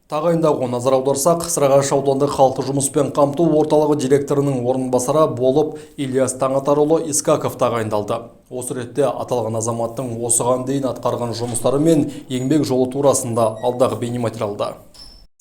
Тағайындауға назар аударсақ, Сарыағаш аудандық халықты жұмыспен қамту орталығы директорының орынбасары болып Ильяс Таңатарұлы Искаков тағайындалды. Осы ретте аталған азаматтың осыған дейін атқарған жұмыстары мен еңбек жолы турасында алдағы бейнематериалда.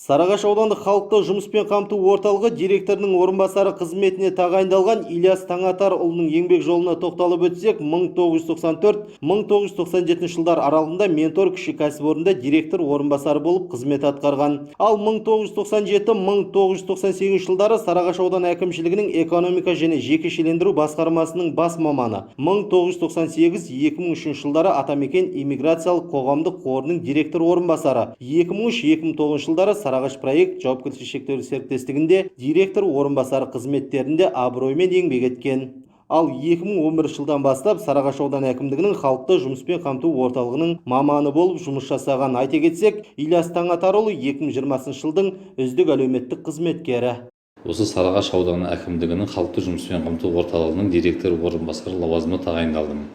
Сарыағаш аудандық халықты жұмыспен қамту орталығы директорының орынбасары қызметіне тағайындалған Ильяс Таңатарұлының еңбек жолына тоқталып өтсек, 1994-1997 жылдар аралығында Ментор кіші кәсіпорнында директор орынбасары болып қызмет атқарған. Ал 1997-1998 жылдары Сарыағаш ауданы әкімшілігінің экономика және жекешелендіру басқармасының бас маманы, 1998-2003 жылдары Атамекен иммиграциялық қоғамдық қорының директор орынбасары, 2003-2009 жылдары Сарыағаш проект жауапкершілігі шектеулі серіктестігінде директор орынбасары қызметтерінде абыроймен еңбек еткен. Ал 2011 жылдан бастап Сарыағаш ауданы әкімдігінің халықты жұмыспен қамту орталығының маманы болып жұмыс жасаған. Айта кетсек, Ильяс Таңатарұлы 2020 жылдың үздік әлеуметтік қызметкері. Осы Сарыағаш ауданы әкімдігінің халықты жұмыспен қамту орталығының директор орынбасары лауазымына тағайындалдым.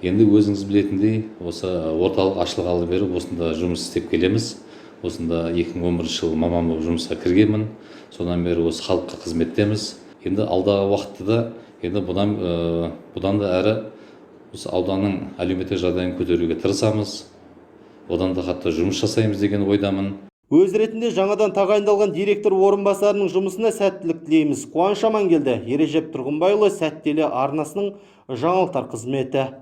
Енді өзіңіз білетіндей, осы орталық ашылғалы бері осында жұмыс істеп келеміз. Осында 2011 жылы маман болып жұмысқа кіргенмін. Содан бері осы халыққа қызметтеміз. Енді алдағы уақытта енді бұдан да әрі осы ауданның әлеуметтік жағдайын көтеруге тырысамыз. Одан да қатты жұмыс жасаймыз деген ойдамын. Өз ретінде жаңадан тағайындалған директор орынбасарының жұмысына сәттілік тілейміз. Қуаныш Амангелді, Ережеп Тұрғынбайұлы, Сәттелі арнасының жаңалықтар қызметі.